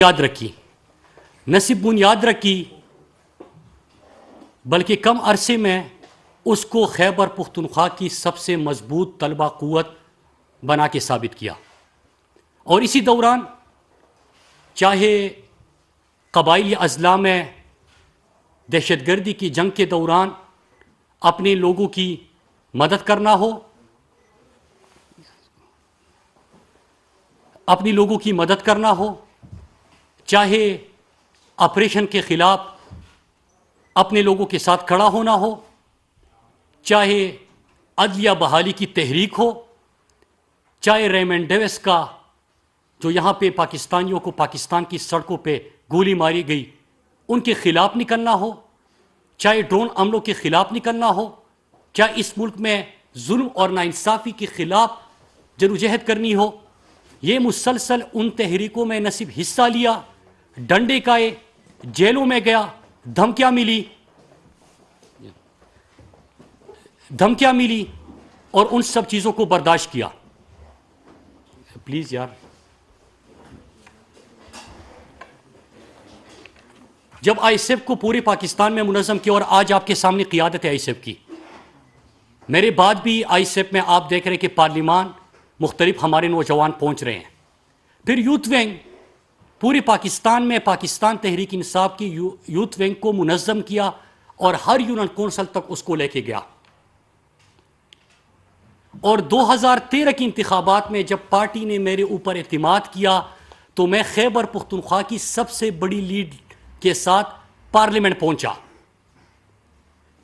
یاد رکھی، نہ صرف بنیاد رکھی بلکہ کم عرصے میں اس کو خیبر پختونخوا کی سب سے مضبوط طلبہ قوت بنا کے ثابت کیا۔ اور اسی دوران چاہے قبائلی اضلاع میں دہشت گردی کی جنگ کے دوران اپنے لوگوں کی مدد کرنا ہو، اپنی لوگوں کی مدد کرنا ہو، چاہے آپریشن کے خلاف اپنے لوگوں کے ساتھ کھڑا ہونا ہو، چاہے عدلیہ بحالی کی تحریک ہو، چاہے ریمنڈ ڈیوس کا جو یہاں پہ پاکستانیوں کو پاکستان کی سڑکوں پہ گولی ماری گئی ان کے خلاف نکلنا ہو، چاہے ڈرون حملوں کے خلاف نکلنا ہو، چاہے اس ملک میں ظلم اور ناانصافی کے خلاف جدوجہد کرنی ہو، یہ مسلسل ان تحریکوں میں نہ صرف حصہ لیا، ڈنڈے کھائے، جیلوں میں گیا، دھمکیاں ملی اور ان سب چیزوں کو برداشت کیا۔ پلیز یار، جب آئی ایس ایف کو پورے پاکستان میں منظم کیا اور آج آپ کے سامنے قیادت ہے آئی ایس ایف کی، میرے بعد بھی آئی ایس ایف میں آپ دیکھ رہے ہیں کہ پارلیمان مختلف ہمارے نوجوان پہنچ رہے ہیں، پھر یوتھ ونگ پورے پاکستان میں پاکستان تحریک انصاف کی یوتھ ونگ کو منظم کیا اور ہر یونین کونسل تک اس کو لے کے گیا۔ اور 2013 کی انتخابات میں جب پارٹی نے میرے اوپر اعتماد کیا تو میں خیبر پختونخوا کی سب سے بڑی لیڈ کے ساتھ پارلیمنٹ پہنچا۔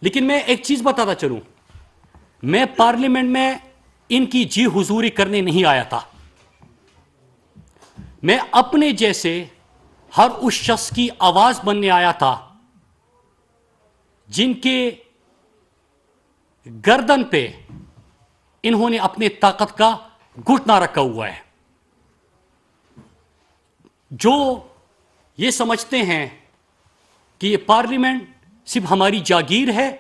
لیکن میں ایک چیز بتاتا چلوں، میں پارلیمنٹ میں ان کی جی حضوری کرنے نہیں آیا تھا، میں اپنے جیسے ہر اس شخص کی آواز بننے آیا تھا جن کے گردن پہ انہوں نے اپنے طاقت کا گھٹنا رکھا ہوا ہے، جو یہ سمجھتے ہیں کہ یہ پارلیمنٹ صرف ہماری جاگیر ہے،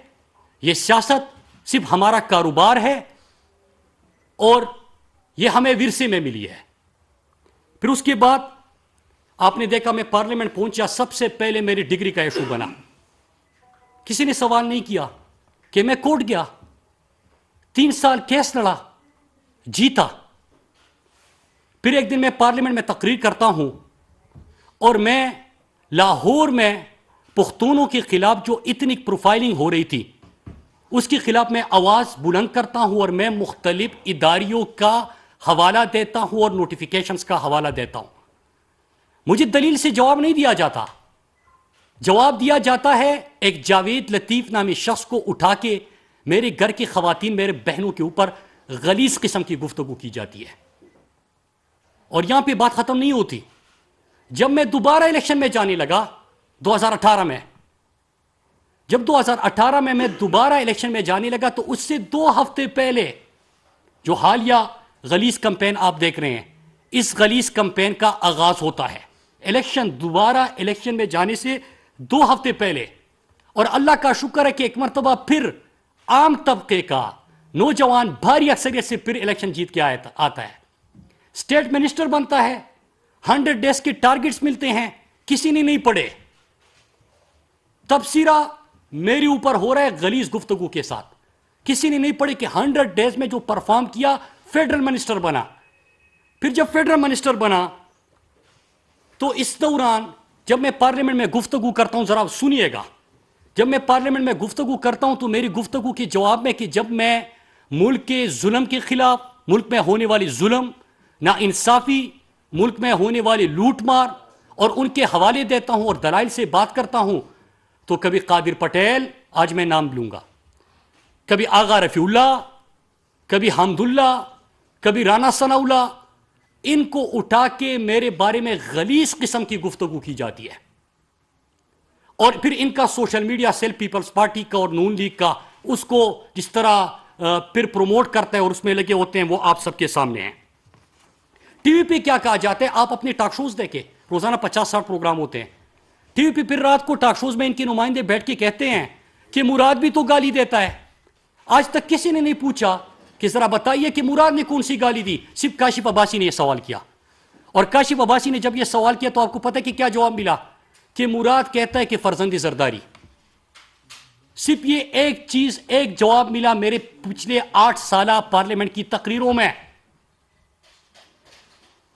یہ سیاست صرف ہمارا کاروبار ہے اور یہ ہمیں ورثے میں ملی ہے۔ پھر اس کے بعد آپ نے دیکھا میں پارلیمنٹ پہنچا، سب سے پہلے میری ڈگری کا ایشو بنا، کسی نے سوال نہیں کیا کہ میں کورٹ گیا، 3 سال کیس لڑا، جیتا۔ پھر ایک دن میں پارلیمنٹ میں تقریر کرتا ہوں اور میں لاہور میں پختونوں کے خلاف جو اتنی پروفائلنگ ہو رہی تھی اس کے خلاف میں آواز بلند کرتا ہوں اور میں مختلف اداریوں کا حوالہ دیتا ہوں اور نوٹیفیکیشنز کا حوالہ دیتا ہوں۔ مجھے دلیل سے جواب نہیں دیا جاتا، جواب دیا جاتا ہے ایک جاوید لطیف نامی شخص کو اٹھا کے میرے گھر کی خواتین، میرے بہنوں کے اوپر غلیظ قسم کی گفتگو کی جاتی ہے۔ اور یہاں پہ بات ختم نہیں ہوتی، جب میں دوبارہ الیکشن میں جانے لگا 2018 میں، جب 2018 میں دوبارہ الیکشن میں جانے لگا تو اس سے 2 ہفتے پہلے جو حالیہ غلیظ کمپین آپ دیکھ رہے ہیں، اس غلیظ کمپین کا آغاز ہوتا ہے دوبارہ الیکشن میں جانے سے 2 ہفتے پہلے۔ اور اللہ کا شکر ہے کہ ایک مرتبہ پھر عام طبقے کا نوجوان بھاری اکثریت سے پھر الیکشن جیت کے آتا ہے، اسٹیٹ منسٹر بنتا ہے، 100 ڈیز کے ٹارگٹس ملتے ہیں، کسی نے نہیں پڑھے، تبصرہ میرے اوپر ہو رہا ہے غلیظ گفتگو کے ساتھ، کسی نے نہیں پڑھے کہ 100 ڈیز میں جو پرفارم کیا فیڈرل منسٹر بنا۔ پھر جب فیڈرل منسٹر بنا تو اس دوران جب میں پارلیمنٹ میں گفتگو کرتا ہوں، ذرا سنیے گا، جب میں پارلیمنٹ میں گفتگو کرتا ہوں تو میری گفتگو کے جواب میں کہ جب میں ملک کے ظلم کے خلاف، ملک میں ہونے والی ظلم، ناانصافی، ملک میں ہونے والی لوٹ مار اور ان کے حوالے دیتا ہوں اور دلائل سے بات کرتا ہوں تو کبھی قادر پٹیل، آج میں نام لوں گا، کبھی آغا رفیع اللہ، کبھی حمد اللہ، کبھی رانا ثناء اللہ، ان کو اٹھا کے میرے بارے میں غلیظ قسم کی گفتگو کی جاتی ہے۔ اور پھر ان کا social media cell Peoples Party کا اور نون لیگ کا اس کو جس طرح پھر پروموٹ کرتا ہے اور اس میں لگے ہوتے ہیں، وہ آپ سب کے سامنے ہیں۔ ٹی وی پہ کیا کہا جاتا ہے، آپ اپنے ٹاک شوز دیکھیں، روزانہ 50-60 پروگرام ہوتے ہیں ٹی وی پہ، پھر رات کو ٹاک شوز میں ان کے نمائندے بیٹھ کے کہتے ہیں کہ مراد بھی تو گالی دیتا ہے۔ آج تک کسی نے نہیں پوچھا کہ ذرا بتائیے کہ مراد نے کون سی گالی دی، صرف کاشف عباسی نے یہ سوال کیا۔ اور کاشف عباسی نے جب یہ سوال کیا تو آپ کو پتہ ہے کہ کیا جواب ملا؟ کہ مراد کہتا ہے کہ فرزند زرداری. صرف یہ ایک چیز، ایک جواب ملا میرے پچھلے 8 سالہ پارلیمنٹ کی تقریروں میں.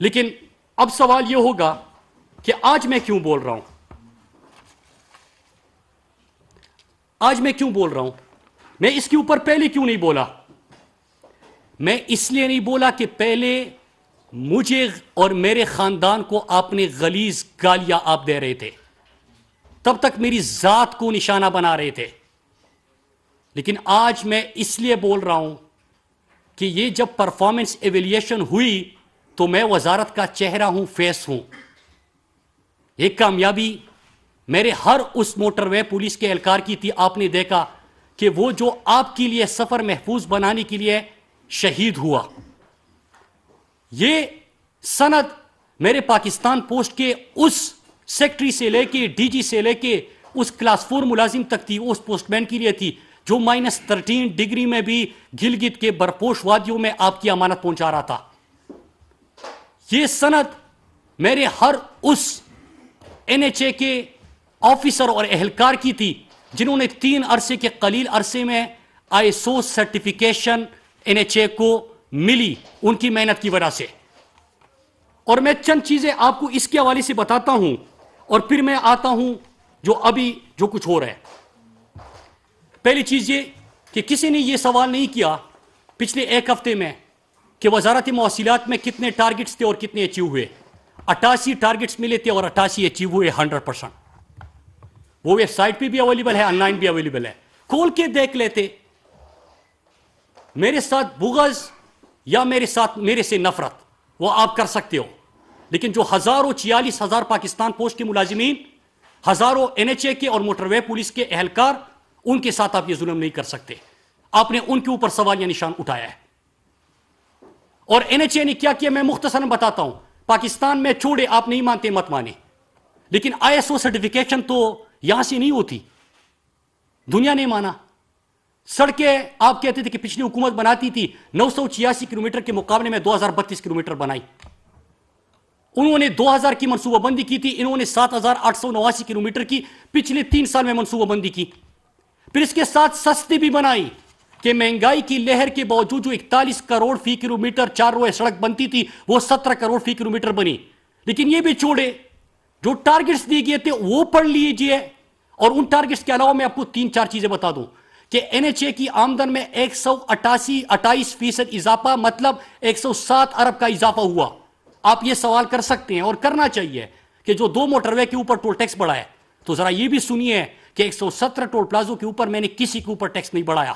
لیکن اب سوال یہ ہوگا کہ آج میں کیوں بول رہا ہوں؟ آج میں کیوں بول رہا ہوں؟ میں اس کے اوپر پہلے کیوں نہیں بولا؟ میں اس لیے نہیں بولا کہ پہلے مجھے اور میرے خاندان کو آپ نے غلیظ گالیاں آپ دے رہے تھے، تب تک میری ذات کو نشانہ بنا رہے تھے. لیکن آج میں اس لیے بول رہا ہوں کہ یہ جب پرفارمنس ایویلیشن ہوئی تو میں وزارت کا چہرہ ہوں، فیس ہوں. ایک کامیابی میرے ہر اس موٹر وے پولیس کے اہلکار کی تھی. آپ نے دیکھا کہ وہ جو آپ کے لیے سفر محفوظ بنانے کے لیے شہید ہوا. یہ سند میرے پاکستان پوسٹ کے اس سیکٹری سے لے کے ڈی جی سے لے کے اس کلاس 4 ملازم تک تھی، اس پوسٹ مین کے لیے تھی جو -13 ڈگری میں بھی گلگت کے برپوش وادیوں میں آپ کی امانت پہنچا رہا تھا. یہ سند میرے ہر اس NHA کے آفیسر اور اہلکار کی تھی جنہوں نے 3 عرصے کے قلیل عرصے میں ISO سرٹیفیکیشن NHA کو ملی ان کی محنت کی وجہ سے. اور میں چند چیزیں آپ کو اس کے حوالے سے بتاتا ہوں اور پھر میں آتا ہوں جو کچھ ہو رہا ہے. پہلی چیز یہ کہ کسی نے یہ سوال نہیں کیا پچھلے 1 ہفتے میں کہ وزارت مواصلات میں کتنے ٹارگٹس تھے اور کتنے اچیو ہوئے. 88 ٹارگٹس ملے تھے اور 88 اچیو ہوئے 100%. وہ ویب سائٹ پہ بھی اویلیبل ہے، آن لائن بھی اویلیبل ہے، کھول کے دیکھ لیتے. میرے ساتھ بغض یا میرے سے نفرت وہ آپ کر سکتے ہو، لیکن جو 46,000 پاکستان پوسٹ کے ملازمین، ہزاروں NHA کے اور موٹر وے پولیس کے اہلکار، ان کے ساتھ آپ یہ ظلم نہیں کر سکتے. آپ نے ان کے اوپر سوال یا نشان اٹھایا ہے. اور NHA نے کیا کیا میں مختصراً بتاتا ہوں. پاکستان میں چھوڑے، آپ نہیں مانتے مت مانے، لیکن ISO سرٹیفیکیشن تو یہاں سے نہیں ہوتی. دنیا نے مانا. سڑکیں آپ کہتے تھے کہ پچھلی حکومت بناتی تھی 986 کلومیٹر کے مقابلے میں 2032 کلومیٹر بنائی. انہوں نے 2000 کی منصوبہ بندی کی تھی، انہوں نے 7889 کلومیٹر کی پچھلے 3 سال میں منصوبہ بندی کی. پھر اس کے ساتھ سستی بھی بنائی کہ مہنگائی کی لہر کے باوجود جو 41 کروڑ فی کلومیٹر 4 روئے سڑک بنتی تھی وہ 17 کروڑ فی کلومیٹر بنی. لیکن یہ بھی چھوڑے، جو ٹارگٹس دیے گئے تھے وہ پڑھ لیجئے. اور ان ٹارگٹس کے علاوہ میں آپ کو 3-4 چیزیں بتا دوں کہ NHA کی آمدن میں 128% اضافہ، مطلب 107 ارب کا اضافہ ہوا. آپ یہ سوال کر سکتے ہیں اور کرنا چاہیے کہ جو 2 موٹر وے کے اوپر ٹول ٹیکس بڑھا ہے تو ذرا یہ بھی سنیے کہ 117 ٹول پلازوں کے اوپر میں نے کسی کے اوپر ٹیکس نہیں بڑھایا.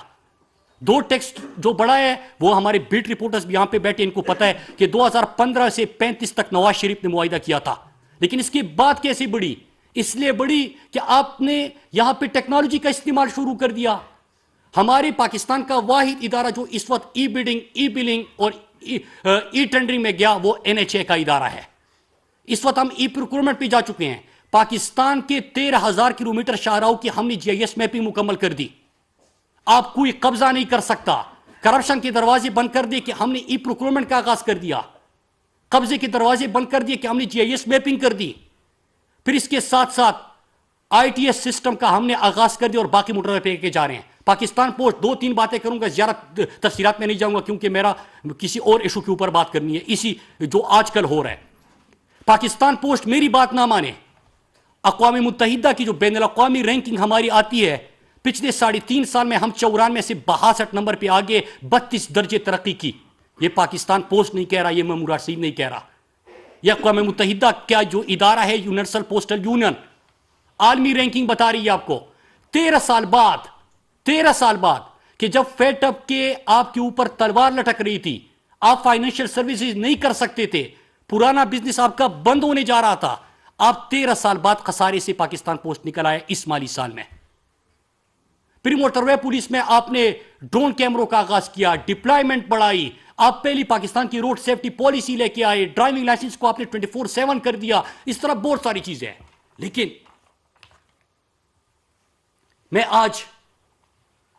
2 ٹیکس جو بڑھا ہے وہ ہمارے بیٹ رپورٹرز بھی یہاں پہ بیٹھے، ان کو پتا ہے کہ 2015 سے 35 تک نواز شریف نے معاہدہ کیا تھا. لیکن اس کی بات کیسے بڑھی؟ اس لیے بڑھی کہ آپ نے یہاں پہ ٹیکنالوجی کا استعمال شروع کر دیا. ہمارے پاکستان کا واحد ادارہ جو اس وقت ای بڈنگ، ای بلنگ اور ای ٹینڈرنگ میں گیا وہ NHA کا ادارہ ہے. اس وقت ہم ای پروکیورمنٹ پہ جا چکے ہیں. پاکستان کے 13,000 کلومیٹر شاہراہوں کی ہم نے GIS میپنگ مکمل کر دی. آپ کوئی قبضہ نہیں کر سکتا. کرپشن کے دروازے بند کر دیے کہ ہم نے ای پروکیورمنٹ کا آغاز کر دیا. قبضے کے دروازے بند کر دیے کہ ہم نے GIS میپنگ کر دی. پھر اس کے ساتھ ساتھ ITS سسٹم کا ہم نے آغاز کر دیا اور باقی موٹر وے پہ کے جا رہے ہیں. پاکستان پوسٹ 2-3 باتیں کروں گا، زیادہ تفصیلات میں نہیں جاؤں گا کیونکہ میرا کسی اور ایشو کے اوپر بات کرنی ہے، اسی جو آج کل ہو رہا ہے. پاکستان پوسٹ میری بات نہ مانے. اقوام متحدہ کی جو بین الاقوامی رینکنگ ہماری آتی ہے، پچھلے 3.5 سال میں ہم 94 میں سے 62 نمبر پہ آگے 32 درجے ترقی کی. یہ پاکستان پوسٹ نہیں کہہ رہا، یہ میں مراد سعید نہیں کہہ رہا. یہ اقوام متحدہ کا جو ادارہ ہے یونیورسل پوسٹل یونین، عالمی رینکنگ بتا رہی ہے آپ کو. 13 سال بعد کہ جب فیٹ اپ کے آپ کے اوپر تلوار لٹک رہی تھی، آپ فائنینشیل سروسز نہیں کر سکتے تھے، پرانا بزنس آپ کا بند ہونے جا رہا تھا، آپ 13 سال بعد خسارے سے پاکستان پوسٹ نکل آئے اس مالی سال میں. پھر موٹر وے پولیس میں آپ نے ڈرون کیمروں کا آغاز کیا، ڈپلائمنٹ بڑھائی، آپ پہلی پاکستان کی روڈ سیفٹی پالیسی لے کے آئے، ڈرائیونگ لائسنس کو آپ نے 24/7 کر دیا. اس طرح بہت ساری چیزیں ہیں. لیکن میں آج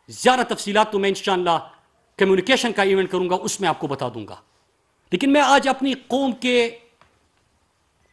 زیادہ تفصیلات تو میں انشاءاللہ کمیونیکیشن کا ایونٹ کروں گا، اس میں آپ کو بتا دوں گا. لیکن میں آج اپنی قوم کے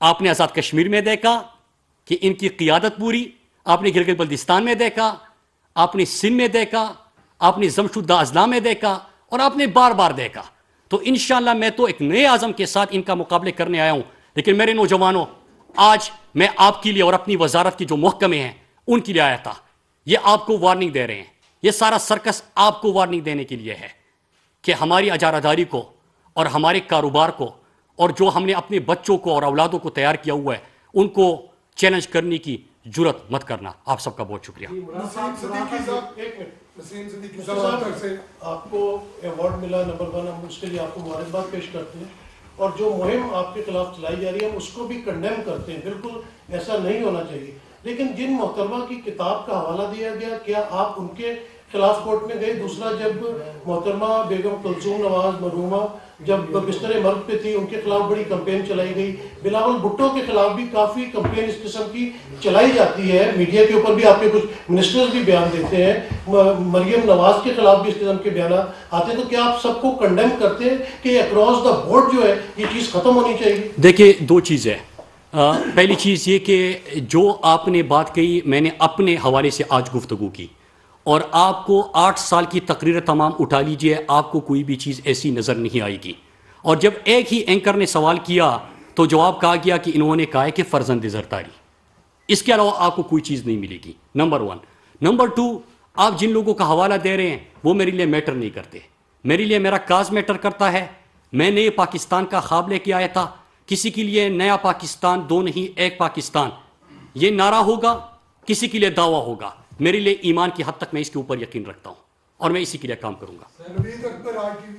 آپ نے آزاد کشمیر میں دیکھا کہ ان کی قیادت پوری، آپ نے گلگت بلتستان میں دیکھا، آپ نے سندھ میں دیکھا، آپ نے ضم شدہ اضلاع میں دیکھا، اور آپ نے بار بار دیکھا. تو انشاءاللہ میں تو ایک نئے عزم کے ساتھ ان کا مقابلے کرنے آیا ہوں. لیکن میرے نوجوانوں، آج میں آپ کے لیے اور اپنی وزارت کے جو محکمے ہیں ان کے لیے آیا تھا. یہ آپ کو وارننگ دے رہے ہیں، یہ سارا سرکس آپ کو وارننگ دینے کے لیے ہے کہ ہماری اجارہ داری کو اور ہمارے کاروبار کو اور جو ہم نے اپنے بچوں کو اور اولادوں کو تیار کیا ہوا ہے ان کو چیلنج کرنے کی جرت مت کرنا. آپ سب کا بہت شکریہ. آپ کو ایوارڈ ملا نمبر 1، ہم اس کے لیے آپ کو مبارکباد پیش کرتے ہیں، اور جو مہم آپ کے خلاف چلائی جا رہی ہے ہم اس کو بھی کنڈیم کرتے ہیں. بالکل ایسا نہیں ہونا چاہیے. لیکن جن محترمہ کی کتاب کا حوالہ دیا گیا، کیا آپ ان کے خلاف کورٹ میں گئے؟ دوسرا، جب محترمہ بیگم کلثوم نواز مرحومہ جب بستر مرگ پہ تھی، ان کے خلاف بڑی کمپین چلائی گئی. بلاول بھٹو کے خلاف بھی کافی کمپین اس قسم کی چلائی جاتی ہے. میڈیا کے اوپر بھی آپ کے کچھ منسٹرز بھی بیان دیتے ہیں. مریم نواز کے خلاف بھی اس قسم کے بیانات آتے ہیں. تو کیا آپ سب کو کنڈیم کرتے ہیں کہ اکراس دا بورڈ جو ہے یہ چیز ختم ہونی چاہیے؟ دیکھیے، دو چیزیں. پہلی چیز یہ کہ جو آپ نے بات کہی میں نے اپنے حوالے سے آج گفتگو کی، اور آپ کو 8 سال کی تقریر تمام اٹھا لیجئے، آپ کو کوئی بھی چیز ایسی نظر نہیں آئے گی. اور جب ایک ہی اینکر نے سوال کیا تو جواب کہا گیا کہ انہوں نے کہا ہے کہ فرزند زرتاری، اس کے علاوہ آپ کو کوئی چیز نہیں ملے گی. نمبر 1. نمبر 2، آپ جن لوگوں کا حوالہ دے رہے ہیں وہ میرے لیے میٹر نہیں کرتے. میرے لیے میرا کاز میٹر کرتا ہے. میں نئے پاکستان کا خواب لے کے آیا تھا. کسی کے لیے نیا پاکستان، دو نہیں ایک پاکستان، یہ نعرہ ہوگا، کسی کے لیے دعویٰ ہوگا. میرے لیے ایمان کی حد تک میں اس کے اوپر یقین رکھتا ہوں اور میں اسی کے لیے کام کروں گا.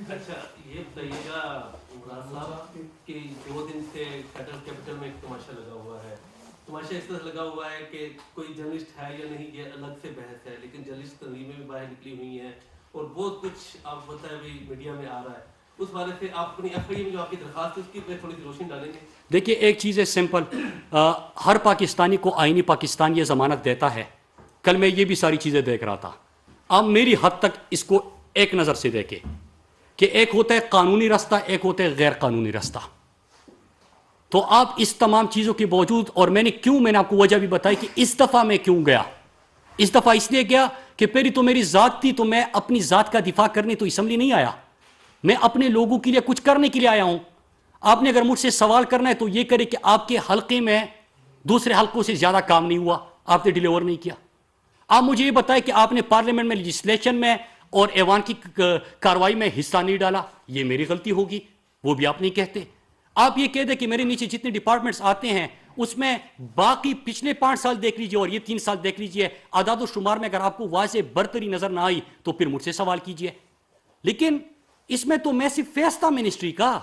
اچھا، یہ بتائیے گا عمران صاحب کہ 2 دن سے فیڈرل کیپٹل میں ایک تماشا لگا ہوا ہے. تماشا اس طرح لگا ہوا ہے کہ کوئی جرنلسٹ ہے یا نہیں یہ الگ سے بحث ہے، لیکن جرنلسٹ تنظیمیں بھی باہر نکلی ہوئی ہیں اور بہت کچھ آپ بتائیں بھی میڈیا میں آ رہا ہے. اس بارے سے آپ اپنی ایف آئی میں جو آپ کی درخواست ہے اس کی پہ تھوڑی سی روشنی ڈالیں گے؟ دیکھیے، ایک چیز ہے سمپل، ہر پاکستانی کو آئینی پاکستان یہ ضمانت دیتا ہے. کل میں یہ بھی ساری چیزیں دیکھ رہا تھا. آپ میری حد تک اس کو ایک نظر سے دیکھیں کہ ایک ہوتا ہے قانونی راستہ، ایک ہوتا ہے غیر قانونی راستہ. تو آپ اس تمام چیزوں کے باوجود، اور میں نے آپ کو وجہ بھی بتائی کہ اس دفعہ میں کیوں گیا. اس دفعہ اس لیے گیا کہ پہلی تو میری ذات تھی، تو میں اپنی ذات کا دفاع کرنے تو اسمبلی نہیں آیا. میں اپنے لوگوں کے لیے کچھ کرنے کے لیے آیا ہوں. آپ نے اگر مجھ سے سوال کرنا ہے تو یہ کرے کہ آپ کے حلقے میں دوسرے حلقوں سے زیادہ کام نہیں ہوا، آپ نے ڈیلیور نہیں کیا. آپ مجھے یہ بتائیں کہ آپ نے پارلیمنٹ میں لیجسلیشن میں اور ایوان کی کاروائی میں حصہ نہیں ڈالا، یہ میری غلطی ہوگی، وہ بھی آپ نہیں کہتے. آپ یہ کہہ دیں کہ میرے نیچے جتنے ڈپارٹمنٹس آتے ہیں اس میں باقی پچھلے 5 سال دیکھ لیجئے اور یہ 3 سال دیکھ لیجئے، اعداد و شمار میں اگر آپ کو واضح برتری نظر نہ آئی تو پھر مجھ سے سوال کیجئے. لیکن اس میں تو میں صرف فیس تھا منسٹری کا،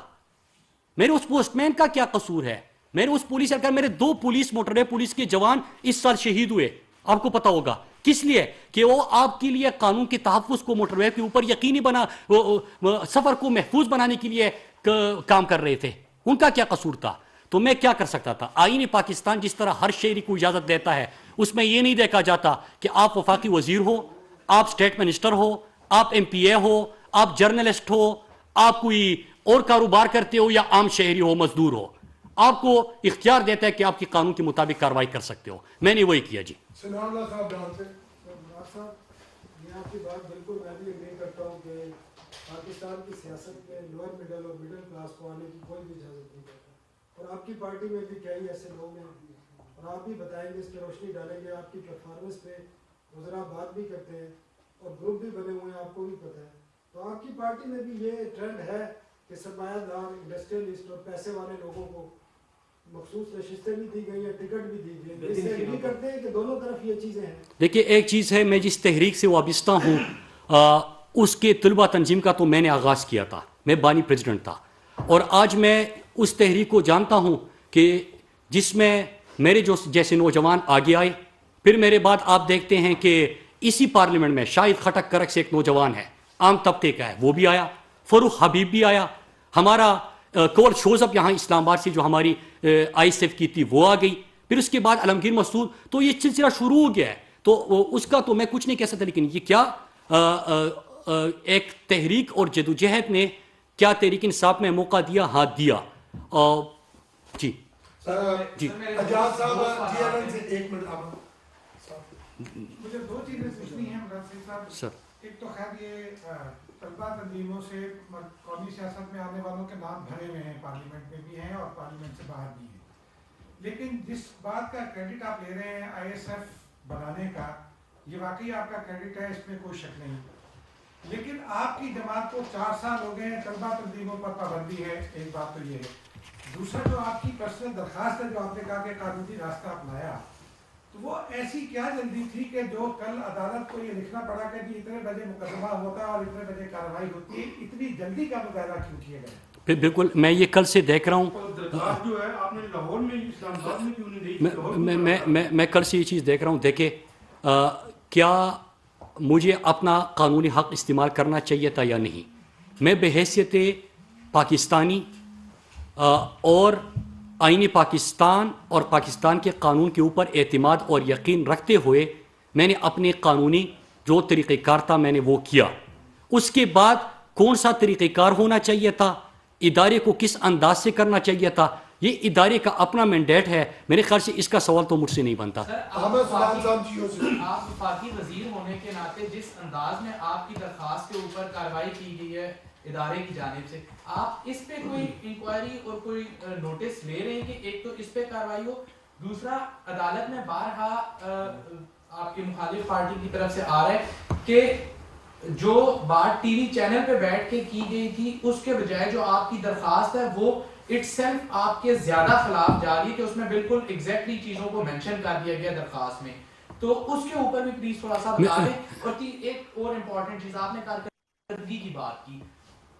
میرے اس پوسٹ مین کا کیا قصور ہے؟ میرے اس پولیس سرکار، میرے 2 پولیس موٹر وے پولیس کے جوان اس سال شہید ہوئے، آپ کو پتا ہوگا. کس لیے؟ کہ وہ آپ کے لیے قانون کے تحفظ کو موٹر وے کے اوپر یقینی سفر کو محفوظ بنانے کے لیے کام کر رہے تھے. ان کا کیا قصور تھا؟ تو میں کیا کر سکتا تھا؟ آئین پاکستان جس طرح ہر شہری کو اجازت دیتا ہے، اس میں یہ نہیں دیکھا جاتا کہ آپ وفاقی وزیر ہو، آپ سٹیٹ منسٹر ہو، آپ ایم پی اے ہو، آپ جرنلسٹ ہو، آپ کوئی اور کاروبار کرتے ہو یا عام شہری ہو، مزدور ہو. آپ کو اختیار دیتا ہے کہ آپ کی قانون کے مطابق کاروائی کر سکتے ہو. میں نے وہی کیا. جی سلام اللہ صاحب ڈان سے میں آپ کی بات بالکل میں بھی اگری کرتا ہوں کہ پاکستان کی سیاست میں لوور مڈل اور مڈل کلاس کو آنے کی کوئی بھی اجازت نہیں دیتا. اور آپ کی پارٹی میں بھی کئی ایسے لوگ ہیں اور آپ بھی بتائیں گے، اس پہ روشنی ڈالیں گے. آپ کی پرفارمنس پہ وزراء بات بھی کرتے ہیں اور گروپ بھی بنے ہوئے ہیں، آپ کو بھی پتہ ہے. تو آپ کی پارٹی میں بھی یہ ٹرینڈ ہے کہ سرمایہ دار، انڈسٹریلسٹ اور پیسے والے لوگوں کو مخصوص نشستیں بھی دی گئی ہیں، ٹکٹ بھی دی گئی. اس سے اگری کرتے ہیں کہ دونوں طرف یہ چیزیں ہیں؟ دیکھیے، ایک چیز ہے، میں جس تحریک سے وابستہ ہوں اس کے طلبہ تنظیم کا تو میں نے آغاز کیا تھا، میں بانی پریزیڈنٹ تھا. اور آج میں اس تحریک کو جانتا ہوں کہ جس میں میرے جیسے نوجوان آگے آئے. پھر میرے بعد آپ دیکھتے ہیں کہ اسی پارلیمنٹ میں شاہد خٹک کرک سے ایک نوجوان ہے، عام طبقے کا ہے، وہ بھی آیا. فروخ حبیب بھی آیا. ہمارا کول شوزب یہاں اسلام آباد سے جو ہماری آئی ایس ایف کی تھی وہ آ گئی. پھر اس کے بعد علمگیر مسعود. تو یہ سلسلہ شروع ہو گیا ہے. تو اس کا تو میں کچھ نہیں کہہ سکتا، لیکن یہ کیا ایک تحریک اور جدوجہد نے کیا تحریک انصاف میں موقع دیا؟ ہاں دیا. جی اجاز صاحب جی ایل سے 1 منٹ آپ مجھے 2 چیزیں پوچھنی ہیں مراد صاحب. سر ایک تو خیر یہ طلبہ تنظیموں سے قومی سیاست میں آنے والوں کے نام بھرے ہوئے ہیں، پارلیمنٹ میں بھی ہیں اور پارلیمنٹ سے باہر بھی ہیں، لیکن جس بات کا کریڈٹ آپ لے رہے ہیں آئی ایس ایف بنانے کا، یہ واقعی آپ کا کریڈٹ ہے، اس میں کوئی شک نہیں، لیکن آپ کی جماعت کو 4 سال ہو گئے ہیں طلبہ تنظیموں پر پابندی ہے. ایک بات تو یہ ہے. دوسرا جو آپ کی پرسنل درخواست ہے جو آپ نے کہا کہ قانونی راستہ اپنایا، تو وہ ایسی کیا جلدی تھی کہ جو کل عدالت کو یہ لکھنا پڑا کہ جی اتنے بجے مقدمہ ہوتا ہے اور اتنے بجے کارروائی ہوتی ہے، اتنی جلدی کا مظاہرہ کیوں کیے گئے؟ بالکل میں یہ کل سے دیکھ رہا ہوں، درخواست جو ہے آپ نے لاہور میں اسلام آباد میں کیوں نہیں دی؟ میں کل سے یہ چیز دیکھ رہا ہوں. دیکھیں کیا مجھے اپنا قانونی حق استعمال کرنا چاہیے تھا یا نہیں. میں بحیثیت پاکستانی اور آئین پاکستان اور پاکستان کے قانون کے اوپر اعتماد اور یقین رکھتے ہوئے میں نے اپنے قانونی جو طریقہ کار تھا میں نے وہ کیا. اس کے بعد کون سا طریقہ کار ہونا چاہیے تھا، ادارے کو کس انداز سے کرنا چاہیے تھا، یہ ادارے کا اپنا مینڈیٹ ہے. میرے خیال سے اس کا سوال تو مجھ سے نہیں بنتا. آپ وفاقی وزیر ہونے کے ناطے جس انداز میں آپ کی درخواست کے اوپر کارروائی کی گئی ہے ادارے کی جانب سے، آپ اس پہ کوئی انکوائری اور کوئی نوٹس لے رہے ہیں کہ ایک تو اس پہ کارروائی ہو، دوسرا عدالت میں بارہا آپ کی مخالف پارٹی کی طرف سے آ رہا ہے کہ جو بات ٹی وی چینل پہ بیٹھ کے کی گئی تھی اس کے بجائے جو آپ کی درخواست ہے وہ اٹ سیلف آپ کے زیادہ خلاف جا رہی ہے کہ اس میں بالکل ایگزیکٹلی چیزوں کو مینشن کر دیا گیا درخواست میں. تو اس کے اوپر بھی پلیز تھوڑا سا بتا دیں. اور ایک اور امپورٹنٹ چیز آپ نے کارکردگی کی بات کی.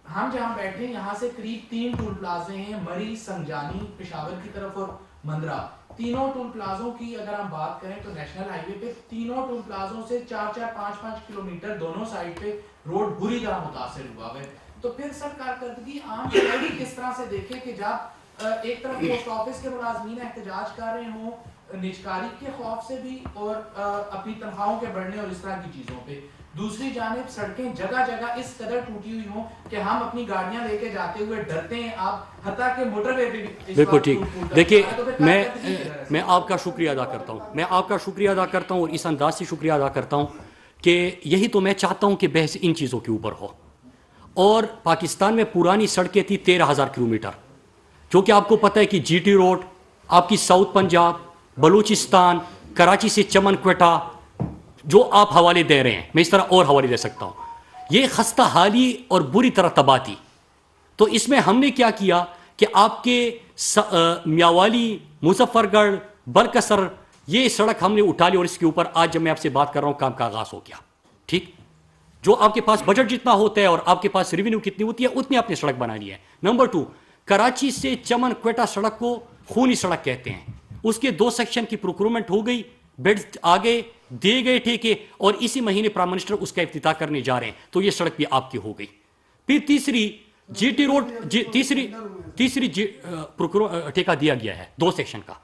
ہم جہاں بیٹھے ہیں یہاں سے قریب 3 ٹول پلازے ہیں، مری، سنگجانی، پشاور کی طرف اور مندرہ. تینوں ٹول پلازوں کی اگر ہم بات کریں تو نیشنل ہائی وے پہ تینوں ٹول پلازوں سے 4-4 5-5 کلومیٹر دونوں سائڈ پہ روڈ بری طرح متاثر ہوا ہے. تو پھر سر کارکردگی عام شہری کس طرح سے دیکھے کہ جب ایک طرف پوسٹ آفس کے ملازمین احتجاج کر رہے ہوں نجکاری کے خوف سے بھی اور اپنی تنخواہوں کے بڑھنے اور اس طرح کی چیزوں پہ، دوسری جانب سڑکیں جگہ جگہ اس قدر ٹوٹی ہوئی ہوں کہ ہم اپنی گاڑیاں لے کے جاتے ہوئے ڈرتے ہیں. آپ حتیٰ کہ موٹر وے پہ بھی بالکل ٹھیک. دیکھیے میں آپ کا شکریہ ادا کرتا ہوں، میں آپ کا شکریہ ادا کرتا ہوں اور اس انداز سے شکریہ ادا کرتا ہوں کہ یہی تو میں چاہتا ہوں کہ بحث ان چیزوں کے اوپر ہو. اور پاکستان میں پرانی سڑکیں تھی 13,000 کلومیٹر، جو کہ آپ کو پتہ ہے کہ جی ٹی روڈ آپ کی ساؤتھ پنجاب، بلوچستان، کراچی سے چمن کوئٹہ جو آپ حوالے دے رہے ہیں، میں اس طرح اور حوالے دے سکتا ہوں، یہ خستہ حالی اور بری طرح تباہ تھی. تو اس میں ہم نے کیا کیا کہ آپ کے میاوالی، مظفر گڑھ، بلکسر یہ سڑک ہم نے اٹھا لی اور اس کے اوپر آج جب میں آپ سے بات کر رہا ہوں کام کا آغاز ہو گیا. ٹھیک، جو آپ کے پاس بجٹ جتنا ہوتا ہے اور آپ کے پاس ریونیو کتنی ہوتی ہے اتنی آپ نے سڑک بنانی ہے. نمبر 2، کراچی سے چمن کوئٹہ سڑک کو خونی سڑک کہتے ہیں. اس کے 2 سیکشن کی پروکیورمنٹ ہو گئی، بیڈز آگے دیے گئے ٹھیکے اور اسی مہینے پرائم منسٹر اس کا افتتاح کرنے جا رہے ہیں. تو یہ سڑک بھی آپ کی ہو گئی. پھر تیسری جی ٹی روڈ، تیسری ٹھیکہ دیا گیا ہے 2 سیکشن کا.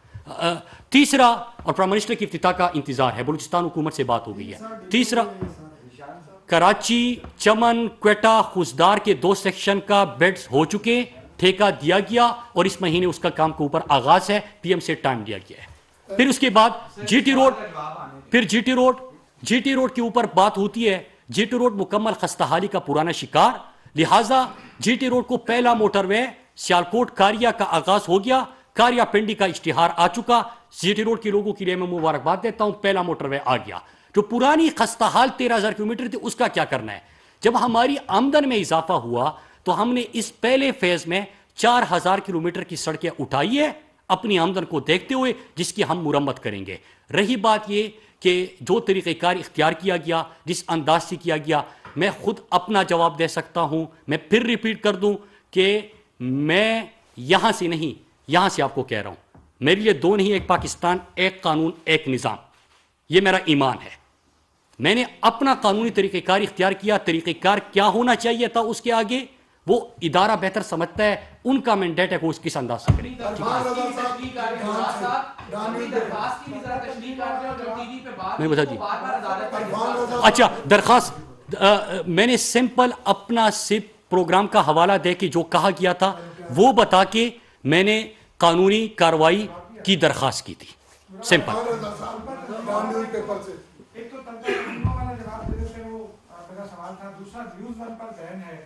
تیسرا اور پرائم منسٹر کی افتتاح کا انتظار ہے، بلوچستان حکومت سے بات ہو گئی ہے. تیسرا کراچی، چمن، کوئٹہ، خوزدار کے 2 سیکشن کا بیڈز ہو چکے، ٹھیکہ دیا گیا اور اس مہینے اس کا کام کے اوپر آغاز ہے. پی ایم سے ٹائم دیا گیا ہے. پھر اس کے بعد جی ٹی روڈ، پھر جی ٹی روڈ کے اوپر بات ہوتی ہے. جی ٹی روڈ مکمل خستہ حالی کا پرانا شکار، لہٰذا جی ٹی روڈ کو پہلا موٹر وے سیالکوٹ کاریا کا آغاز ہو گیا. کاریا پنڈی کا اشتہار آ چکا. جی ٹی روڈ کے لوگوں کے لیے میں مبارکباد دیتا ہوں، پہلا موٹر وے آ گیا. جو پرانی خستہ حال 13,000 کلومیٹر تھی اس کا کیا کرنا ہے؟ جب ہماری آمدن میں اضافہ ہوا تو ہم نے اس پہلے فیز میں 4,000 کلومیٹر کی سڑکیں اٹھائی ہے اپنی آمدن کو دیکھتے ہوئے، جس کی ہم مرمت کریں گے. رہی بات یہ کہ جو طریقہ کار اختیار کیا گیا، جس انداز سے کیا گیا، میں خود اپنا جواب دے سکتا ہوں. میں پھر ریپیٹ کر دوں کہ میں یہاں سے نہیں، یہاں سے آپ کو کہہ رہا ہوں، میرے لیے 2 نہیں، ایک پاکستان، ایک قانون، ایک نظام، یہ میرا ایمان ہے. میں نے اپنا قانونی طریقہ کار اختیار کیا. طریقہ کار کیا ہونا چاہیے تھا اس کے آگے وہ ادارہ بہتر سمجھتا ہے، ان کا مینڈیٹ ہے کہ وہ اس کس انداز سے کرے. میں بتا دی. اچھا، درخواست میں نے سمپل اپنا سپ پروگرام کا حوالہ دے کے جو کہا گیا تھا وہ بتا کے میں نے قانونی کارروائی کی درخواست کی تھی. سمپل. پیپر سے ایک تو طلبہ تنظیموں والا جواب دے دیتے وہ میرا سوال تھا. دوسرا نیوز ون پر بین ہے,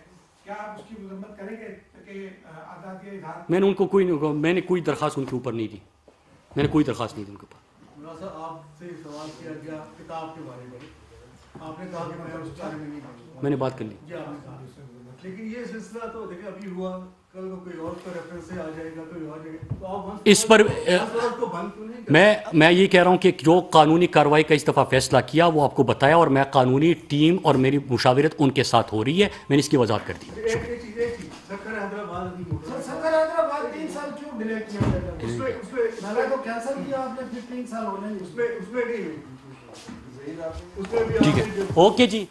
کیا آپ اس کی مذمت کریں گے کہ آزادی اظہار؟ میں نے ان کو میں نے کوئی درخواست ان کے اوپر نہیں دی. میں نے کوئی درخواست نہیں دی ان کے اوپر. آپ سے سوال کیا گیا کتاب کے بارے میں, آپ نے کہا کہ میں اس بارے میں نہیں کروں. میں نے بات کر لی. جی آپ نے کہا, لیکن یہ سلسلہ تو دیکھیں ابھی ہوا, کل کو کوئی اور کا ریفرنس سے آ جائے گا, کوئی اور جگہ, تو آپ اس پر کو بند کیوں نہیں کریں؟ میں یہ کہہ رہا ہوں کہ جو قانونی کارروائی کا اس دفعہ فیصلہ کیا وہ آپ کو بتایا, اور میں قانونی ٹیم اور میری مشاورت ان کے ساتھ ہو رہی ہے. میں نے اس کی وضاحت کر دی. ایک چیز سکر حیدرآباد سر حیدرآباد 3 سال کیوں ڈیلے کیا گیا؟ اس پہ میں تو کینسل کیا آپ نے, 3 سال ہونے. اس پہ نہیں, اس پہ بھی ٹھیک ہے. اوکے جی.